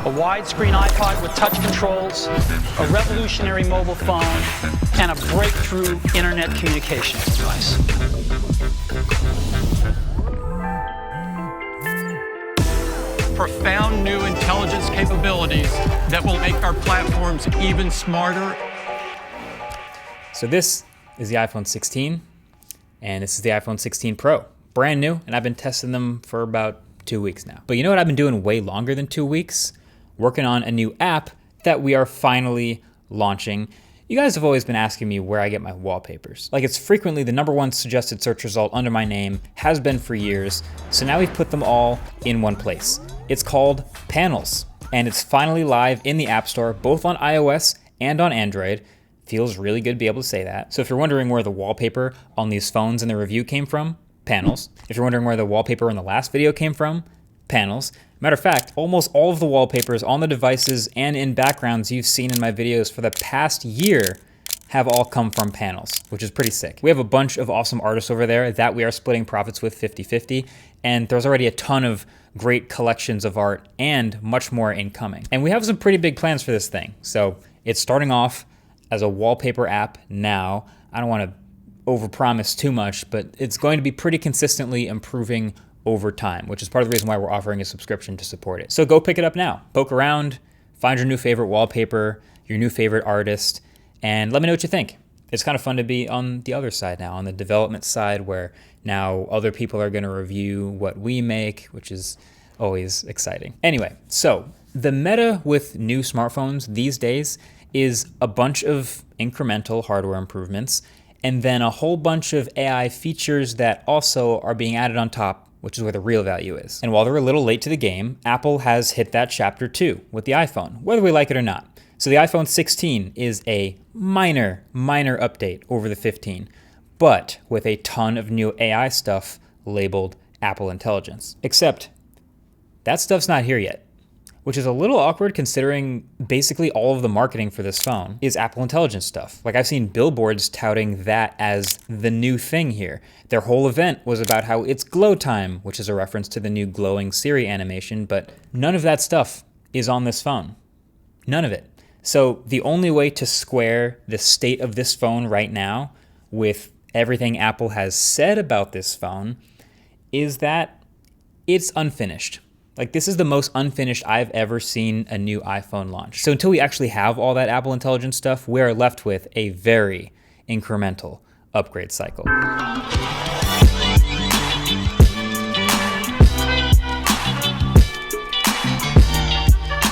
a widescreen iPod with touch controls, a revolutionary mobile phone, and a breakthrough internet communications device. Profound new intelligence capabilities that will make our platforms even smarter. So this is the iPhone 16, and this is the iPhone 16 Pro. Brand new, and I've been testing them for about 2 weeks now. But you know what I've been doing way longer than 2 weeks? Working on a new app that we are finally launching. You guys have always been asking me where I get my wallpapers. Like, it's frequently the #1 suggested search result under my name, has been for years. So now we've put them all in one place. It's called Panels, and it's finally live in the App Store, both on iOS and on Android. Feels really good to be able to say that. So if you're wondering where the wallpaper on these phones in the review came from, Panels. If you're wondering where the wallpaper in the last video came from, Panels. Matter of fact, almost all of the wallpapers on the devices and in backgrounds you've seen in my videos for the past year have all come from Panels, which is pretty sick. We have a bunch of awesome artists over there that we are splitting profits with 50-50, and there's already a ton of great collections of art and much more incoming. And we have some pretty big plans for this thing. So it's starting off as a wallpaper app now. I don't want to overpromise too much, but it's going to be pretty consistently improving over time, which is part of the reason why we're offering a subscription to support it. So go pick it up now. Poke around, find your new favorite wallpaper, your new favorite artist, and let me know what you think. It's kind of fun to be on the other side now, on the development side, where now other people are going to review what we make, which is always exciting. Anyway, so the meta with new smartphones these days is a bunch of incremental hardware improvements and then a whole bunch of AI features that also are being added on top, which is where the real value is. And while they're a little late to the game, Apple has hit that chapter too with the iPhone, whether we like it or not. So the iPhone 16 is a minor update over the 15, but with a ton of new AI stuff labeled Apple Intelligence. Except that stuff's not here yet, which is a little awkward considering basically all of the marketing for this phone is Apple Intelligence stuff. Like, I've seen billboards touting that as the new thing here. Their whole event was about how it's glow time, which is a reference to the new glowing Siri animation, but none of that stuff is on this phone. None of it. So the only way to square the state of this phone right now with everything Apple has said about this phone is that it's unfinished. Like, this is the most unfinished I've ever seen a new iPhone launch. So until we actually have all that Apple Intelligence stuff, we're left with a very incremental upgrade cycle.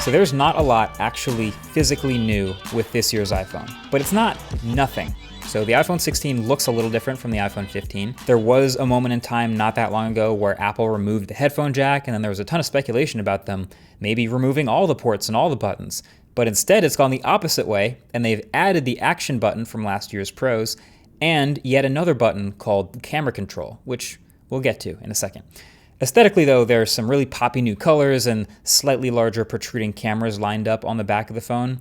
So there's not a lot actually physically new with this year's iPhone, but it's not nothing. So the iPhone 16 looks a little different from the iPhone 15. There was a moment in time not that long ago where Apple removed the headphone jack, and then there was a ton of speculation about them maybe removing all the ports and all the buttons. But instead, it's gone the opposite way, and they've added the action button from last year's Pros and yet another button called camera control, which we'll get to in a second. Aesthetically, though, there's some really poppy new colors and slightly larger protruding cameras lined up on the back of the phone.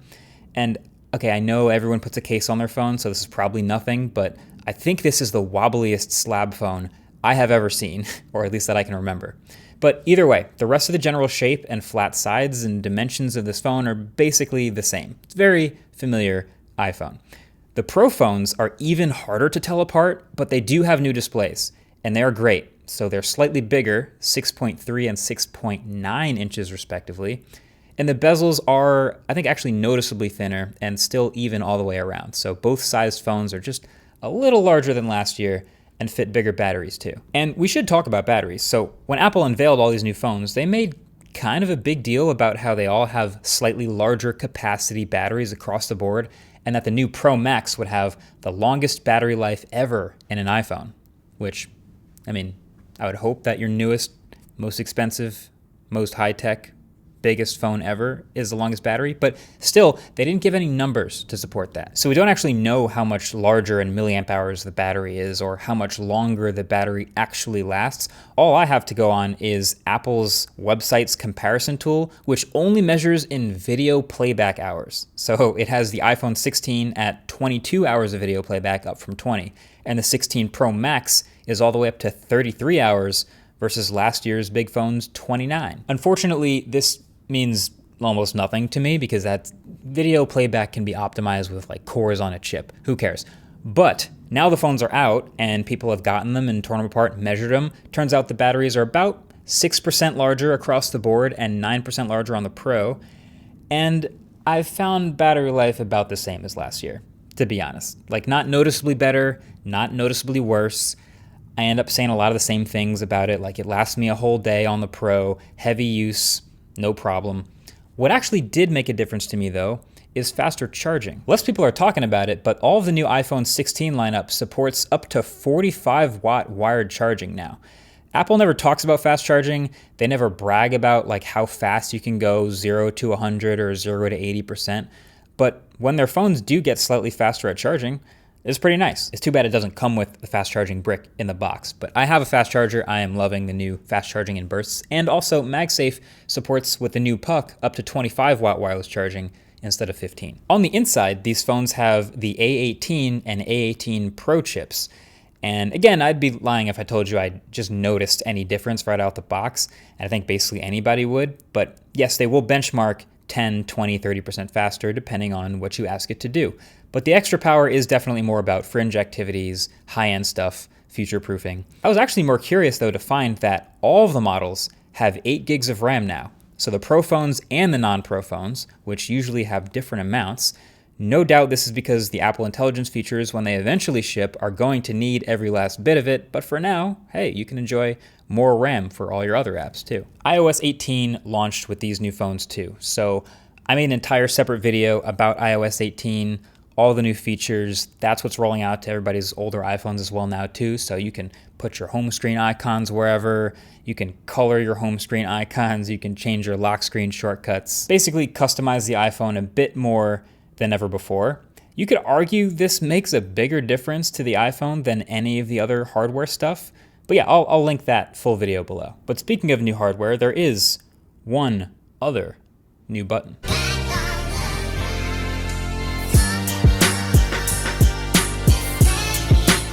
And okay, I know everyone puts a case on their phone, so this is probably nothing, but I think this is the wobbliest slab phone I have ever seen, or at least that I can remember. But either way, the rest of the general shape and flat sides and dimensions of this phone are basically the same. It's a very familiar iPhone. The Pro phones are even harder to tell apart, but they do have new displays, and they are great. So they're slightly bigger, 6.3 and 6.9 inches respectively. And the bezels are, I think, actually noticeably thinner and still even all the way around. So both sized phones are just a little larger than last year and fit bigger batteries too. And we should talk about batteries. So when Apple unveiled all these new phones, they made kind of a big deal about how they all have slightly larger capacity batteries across the board, and that the new Pro Max would have the longest battery life ever in an iPhone, which, I mean, I would hope that your newest, most expensive, most high-tech, biggest phone ever is the longest battery, but still, they didn't give any numbers to support that. So we don't actually know how much larger in milliamp hours the battery is or how much longer the battery actually lasts. All I have to go on is Apple's website's comparison tool, which only measures in video playback hours. So it has the iPhone 16 at 22 hours of video playback, up from 20, and the 16 Pro Max is all the way up to 33 hours versus last year's big phone's 29. Unfortunately, this means almost nothing to me because that video playback can be optimized with like cores on a chip. Who cares? But now the phones are out and people have gotten them and torn them apart, measured them. Turns out the batteries are about 6% larger across the board and 9% larger on the Pro. And I've found battery life about the same as last year, to be honest. Like, not noticeably better, not noticeably worse. I end up saying a lot of the same things about it, like it lasts me a whole day on the Pro, heavy use, no problem. What actually did make a difference to me, though, is faster charging. Less people are talking about it, but all of the new iPhone 16 lineup supports up to 45-watt wired charging now. Apple never talks about fast charging. They never brag about like how fast you can go 0 to 100 or 0 to 80%. But when their phones do get slightly faster at charging, it's pretty nice. It's too bad it doesn't come with the fast charging brick in the box, but I have a fast charger. I am loving the new fast charging in bursts. And also MagSafe supports with the new Puck up to 25-watt wireless charging instead of 15. On the inside, these phones have the A18 and A18 Pro chips. And again, I'd be lying if I told you I just noticed any difference right out the box. And I think basically anybody would. But yes, they will benchmark 10, 20, 30% faster depending on what you ask it to do. But the extra power is definitely more about fringe activities, high-end stuff, future-proofing. I was actually more curious though to find that all of the models have 8 gigs of RAM now. So the Pro phones and the non-Pro phones, which usually have different amounts. No doubt this is because the Apple Intelligence features, when they eventually ship, are going to need every last bit of it. But for now, hey, you can enjoy more RAM for all your other apps too. iOS 18 launched with these new phones too. So I made an entire separate video about iOS 18, all the new features. That's what's rolling out to everybody's older iPhones as well now too. So you can put your home screen icons wherever, you can color your home screen icons, you can change your lock screen shortcuts. Basically customize the iPhone a bit more than ever before. You could argue this makes a bigger difference to the iPhone than any of the other hardware stuff. But yeah, I'll link that full video below. But speaking of new hardware, there is one other new button.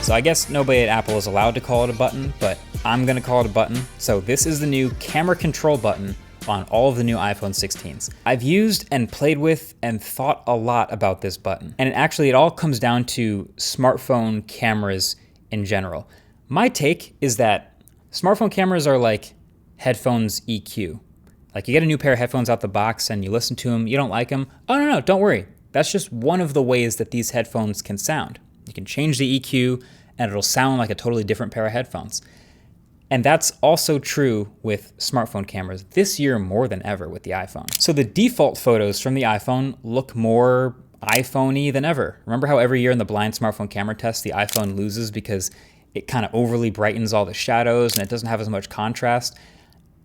So I guess nobody at Apple is allowed to call it a button, but I'm gonna call it a button. So this is the new camera control button on all of the new iPhone 16s. I've used and played with and thought a lot about this button. And it all comes down to smartphone cameras in general. My take is that smartphone cameras are like headphones EQ. Like you get a new pair of headphones out the box and you listen to them, you don't like them. Oh no, don't worry. That's just one of the ways that these headphones can sound. You can change the EQ and it'll sound like a totally different pair of headphones. And that's also true with smartphone cameras this year more than ever with the iPhone. So the default photos from the iPhone look more iPhone-y than ever. Remember how every year in the blind smartphone camera test, the iPhone loses because it kind of overly brightens all the shadows and it doesn't have as much contrast?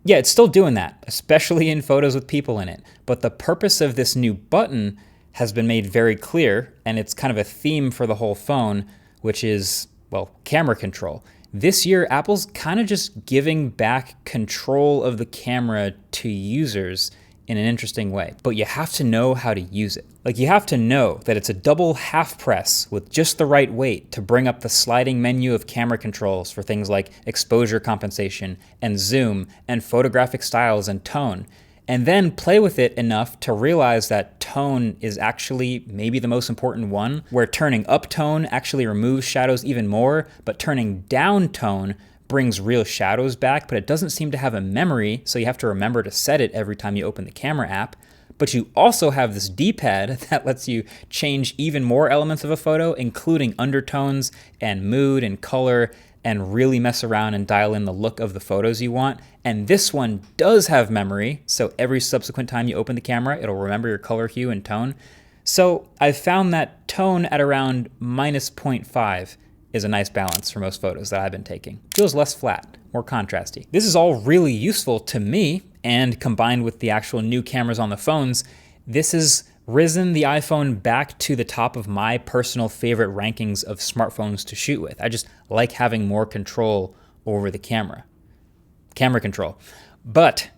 Yeah, it's still doing that, especially in photos with people in it. But the purpose of this new button has been made very clear, and it's kind of a theme for the whole phone, which is, well, camera control. This year, Apple's kind of just giving back control of the camera to users in an interesting way. But you have to know how to use it. Like, you have to know that it's a double half press with just the right weight to bring up the sliding menu of camera controls for things like exposure compensation and zoom and photographic styles and tone. And then play with it enough to realize that tone is actually maybe the most important one, where turning up tone actually removes shadows even more, but turning down tone brings real shadows back, but it doesn't seem to have a memory, so you have to remember to set it every time you open the camera app. But you also have this D-pad that lets you change even more elements of a photo, including undertones and mood and color, and really mess around and dial in the look of the photos you want. And this one does have memory, so every subsequent time you open the camera, it'll remember your color hue and tone. So I've found that tone at around -0.5 is a nice balance for most photos that I've been taking. Feels less flat, more contrasty. This is all really useful to me, and combined with the actual new cameras on the phones, this has risen the iPhone back to the top of my personal favorite rankings of smartphones to shoot with. I just like having more control over the camera control. But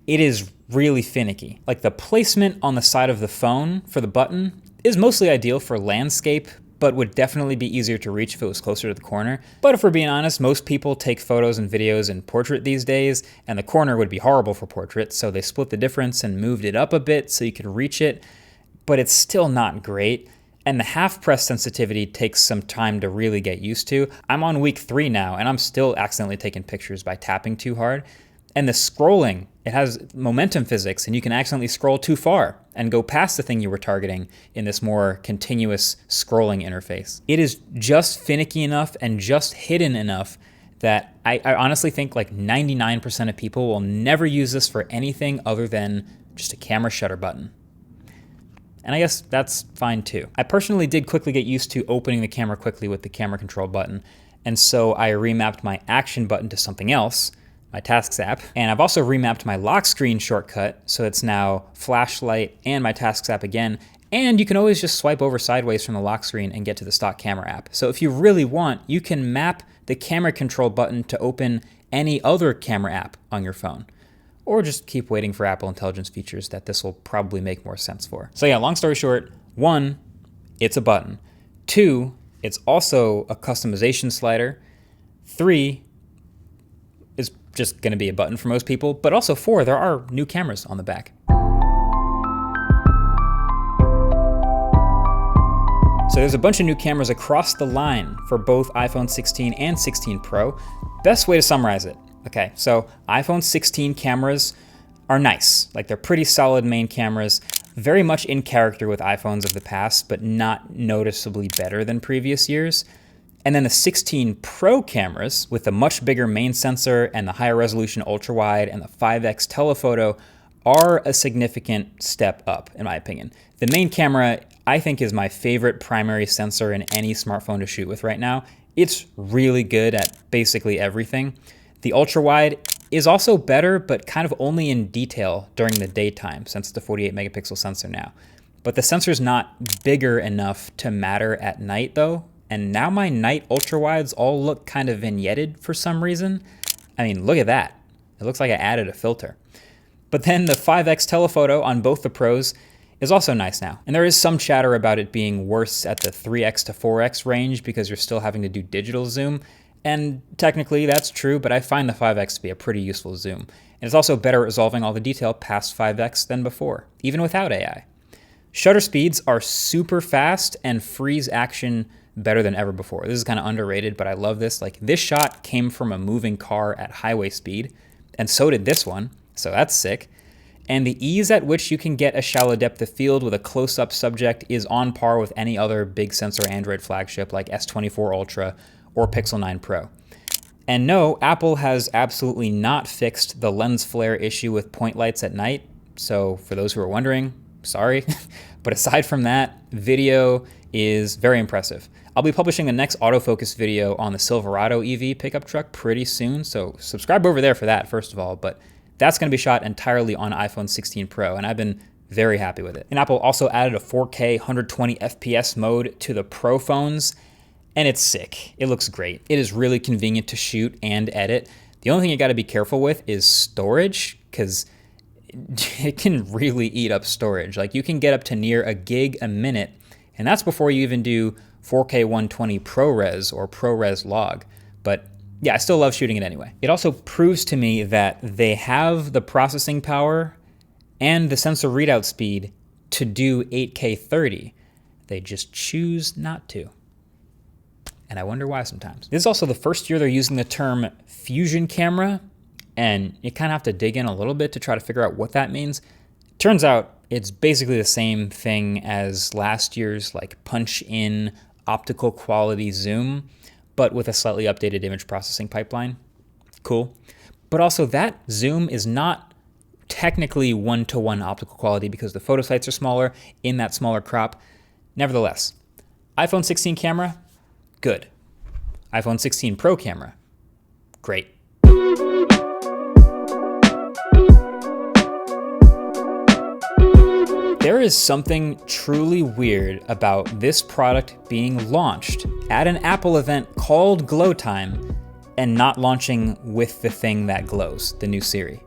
it is really finicky. Like, the placement on the side of the phone for the button is mostly ideal for landscape, but would definitely be easier to reach if it was closer to the corner. But if we're being honest, most people take photos and videos in portrait these days, and the corner would be horrible for portrait, so they split the difference and moved it up a bit so you could reach it, but it's still not great. And the half press sensitivity takes some time to really get used to. I'm on week 3 now, and I'm still accidentally taking pictures by tapping too hard. And the scrolling, it has momentum physics, and you can accidentally scroll too far and go past the thing you were targeting in this more continuous scrolling interface. It is just finicky enough and just hidden enough that I honestly think like 99% of people will never use this for anything other than just a camera shutter button. And I guess that's fine too. I personally did quickly get used to opening the camera quickly with the camera control button, and so I remapped my action button to something else, my Tasks app, and I've also remapped my lock screen shortcut so it's now flashlight and my Tasks app again, and you can always just swipe over sideways from the lock screen and get to the stock camera app. So if you really want, you can map the camera control button to open any other camera app on your phone, or just keep waiting for Apple Intelligence features that this will probably make more sense for. So yeah, long story short, 1, it's a button. 2, it's also a customization slider. 3, is just gonna be a button for most people, but also 4, there are new cameras on the back. So there's a bunch of new cameras across the line for both iPhone 16 and 16 Pro. Best way to summarize it. Okay, so iPhone 16 cameras are nice. Like, they're pretty solid main cameras, very much in character with iPhones of the past, but not noticeably better than previous years. And then the 16 Pro cameras with the much bigger main sensor and the higher resolution ultra wide and the 5x telephoto are a significant step up, in my opinion. The main camera, I think, is my favorite primary sensor in any smartphone to shoot with right now. It's really good at basically everything. The ultra wide is also better, but kind of only in detail during the daytime, since it's the 48 megapixel sensor now. But the sensor's not bigger enough to matter at night though. And now my night ultra wides all look kind of vignetted for some reason. I mean, look at that. It looks like I added a filter. But then the 5x telephoto on both the Pros is also nice now. And there is some chatter about it being worse at the 3x to 4x range because you're still having to do digital zoom. And technically that's true, but I find the 5x to be a pretty useful zoom. And it's also better at resolving all the detail past 5x than before, even without AI. Shutter speeds are super fast and freeze action better than ever before. This is kind of underrated, but I love this. Like, this shot came from a moving car at highway speed, and so did this one, so that's sick. And the ease at which you can get a shallow depth of field with a close-up subject is on par with any other big sensor Android flagship like S24 Ultra or Pixel 9 Pro. And no, Apple has absolutely not fixed the lens flare issue with point lights at night. So for those who are wondering, sorry. But aside from that, video is very impressive. I'll be publishing the next autofocus video on the Silverado EV pickup truck pretty soon, so subscribe over there for that, first of all. But that's going to be shot entirely on iPhone 16 Pro, and I've been very happy with it. And Apple also added a 4K 120 FPS mode to the Pro phones, and it's sick. It looks great. It is really convenient to shoot and edit. The only thing you got to be careful with is storage, because it can really eat up storage. Like, you can get up to near a gig a minute, and that's before you even do 4K 120 ProRes or ProRes log. But yeah, I still love shooting it anyway. It also proves to me that they have the processing power and the sensor readout speed to do 8K 30. They just choose not to. And I wonder why sometimes. This is also the first year they're using the term fusion camera, and you kind of have to dig in a little bit to try to figure out what that means. Turns out it's basically the same thing as last year's like punch-in optical quality zoom, but with a slightly updated image processing pipeline. Cool. But also, that zoom is not technically one-to-one optical quality because the photo sites are smaller in that smaller crop. Nevertheless, iPhone 16 camera, good. iPhone 16 Pro camera, great. There is something truly weird about this product being launched at an Apple event called Glow Time and not launching with the thing that glows, the new Siri.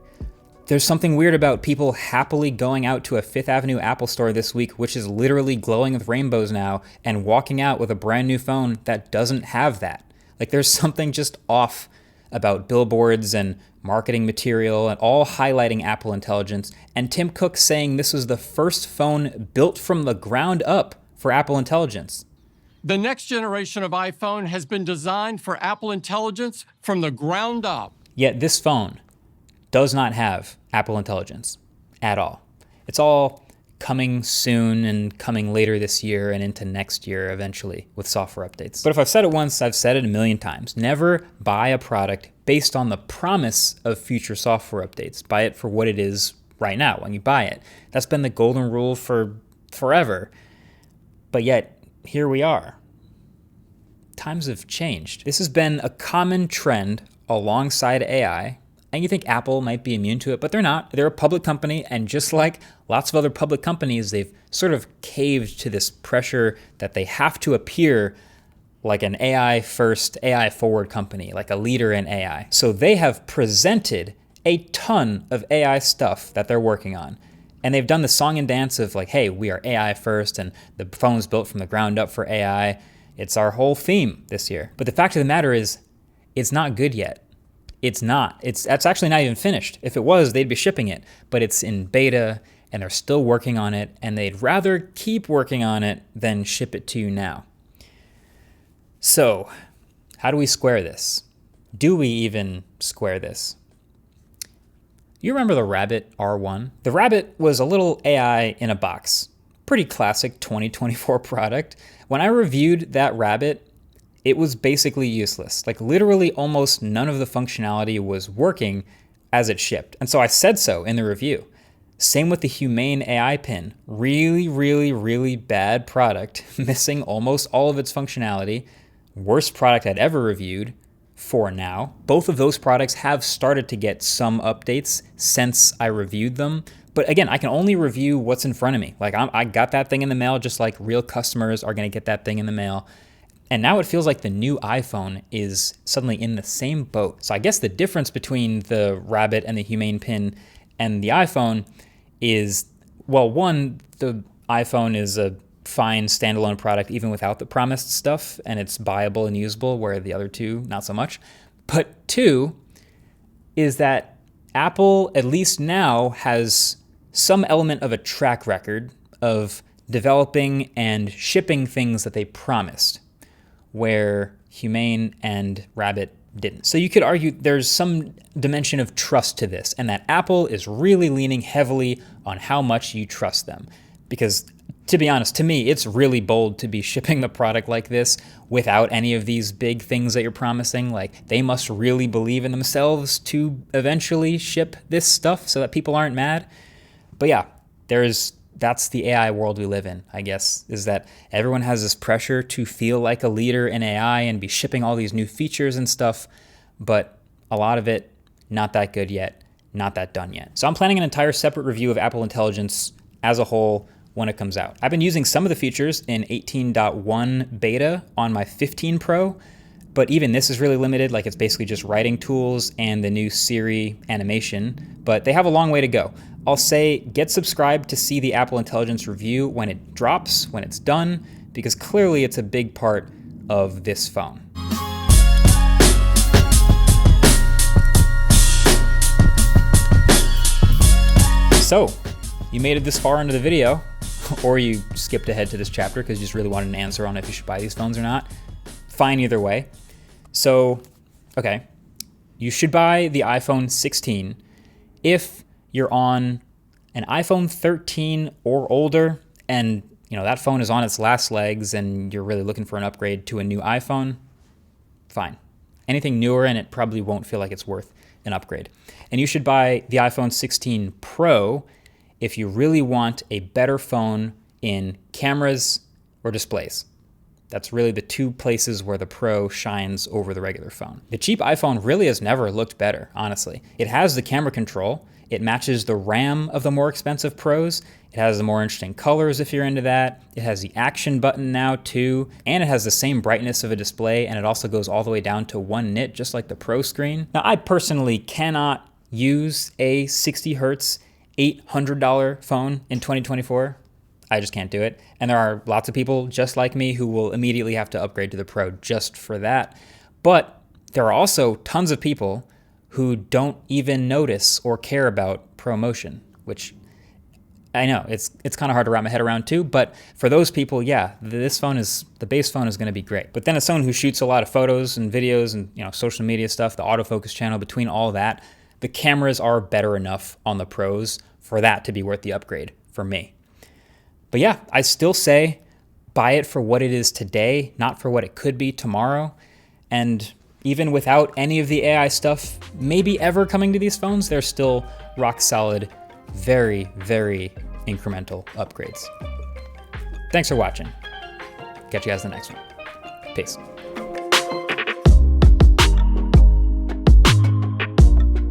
There's something weird about people happily going out to a Fifth Avenue Apple store this week, which is literally glowing with rainbows now, and walking out with a brand new phone that doesn't have that. Like, there's something just off about billboards and marketing material and all highlighting Apple Intelligence, and Tim Cook saying this was the first phone built from the ground up for Apple Intelligence. The next generation of iPhone has been designed for Apple Intelligence from the ground up. Yet this phone does not have Apple Intelligence at all. It's all coming soon and coming later this year and into next year eventually with software updates. But if I've said it once, I've said it a million times. Never buy a product based on the promise of future software updates. Buy it for what it is right now when you buy it. That's been the golden rule for forever. But yet, here we are. Times have changed. This has been a common trend alongside AI. And you think Apple might be immune to it, but they're not. They're a public company, and just like lots of other public companies, they've sort of caved to this pressure that they have to appear like an AI-first, AI-forward company, like a leader in AI. So they have presented a ton of AI stuff that they're working on. And they've done the song and dance of like, hey, we are AI first, and the phone's built from the ground up for AI. It's our whole theme this year. But the fact of the matter is, it's not good yet. It's not. That's actually not even finished. If it was, they'd be shipping it. But it's in beta, and they're still working on it, and they'd rather keep working on it than ship it to you now. So, how do we square this? Do we even square this? You remember the Rabbit R1? The Rabbit was a little AI in a box. Pretty classic 2024 product. When I reviewed that Rabbit, it was basically useless. Like, literally almost none of the functionality was working as it shipped. And so I said so in the review. Same with the Humane AI pin. Really, really, really bad product, missing almost all of its functionality. Worst product I'd ever reviewed for now. Both of those products have started to get some updates since I reviewed them. But again, I can only review what's in front of me. Like, I got that thing in the mail just like real customers are going to get that thing in the mail. And now it feels like the new iPhone is suddenly in the same boat. So I guess the difference between the Rabbit and the Humane pin and the iPhone is, well, one, the iPhone is a fine standalone product even without the promised stuff, and it's buyable and usable, where the other two, not so much. But two is that Apple, at least now, has some element of a track record of developing and shipping things that they promised, where Humane and Rabbit didn't. So you could argue there's some dimension of trust to this, and that Apple is really leaning heavily on how much you trust them. Because, to be honest, to me, it's really bold to be shipping the product like this without any of these big things that you're promising. Like, they must really believe in themselves to eventually ship this stuff so that people aren't mad. But yeah, that's the AI world we live in, I guess, is that everyone has this pressure to feel like a leader in AI and be shipping all these new features and stuff, but a lot of it, not that good yet, not that done yet. So I'm planning an entire separate review of Apple Intelligence as a whole when it comes out. I've been using some of the features in 18.1 beta on my 15 Pro, but even this is really limited. Like, it's basically just writing tools and the new Siri animation, but they have a long way to go. I'll say get subscribed to see the Apple Intelligence review when it drops, when it's done, because clearly it's a big part of this phone. So, you made it this far into the video, or you skipped ahead to this chapter because you just really wanted an answer on if you should buy these phones or not. Fine either way. So, okay, you should buy the iPhone 16 if you're on an iPhone 13 or older, and that phone is on its last legs and you're really looking for an upgrade to a new iPhone, fine. Anything newer, and it probably won't feel like it's worth an upgrade. And you should buy the iPhone 16 Pro if you really want a better phone in cameras or displays. That's really the two places where the Pro shines over the regular phone. The cheap iPhone really has never looked better, honestly. It has the camera control. It matches the RAM of the more expensive Pros. It has the more interesting colors if you're into that. It has the action button now too, and it has the same brightness of a display, and it also goes all the way down to 1 nit, just like the Pro screen. Now, I personally cannot use a 60 hertz, $800 phone in 2024. I just can't do it. And there are lots of people just like me who will immediately have to upgrade to the Pro just for that. But there are also tons of people who don't even notice or care about ProMotion, which I know it's kind of hard to wrap my head around too, but for those people, yeah, the base phone is going to be great. But then as someone who shoots a lot of photos and videos and social media stuff, the autofocus channel, between all that, the cameras are better enough on the Pros for that to be worth the upgrade for me. But yeah, I still say buy it for what it is today, not for what it could be tomorrow. And even without any of the AI stuff maybe ever coming to these phones, they're still rock solid, very, very incremental upgrades. Thanks for watching. Catch you guys in the next one. Peace.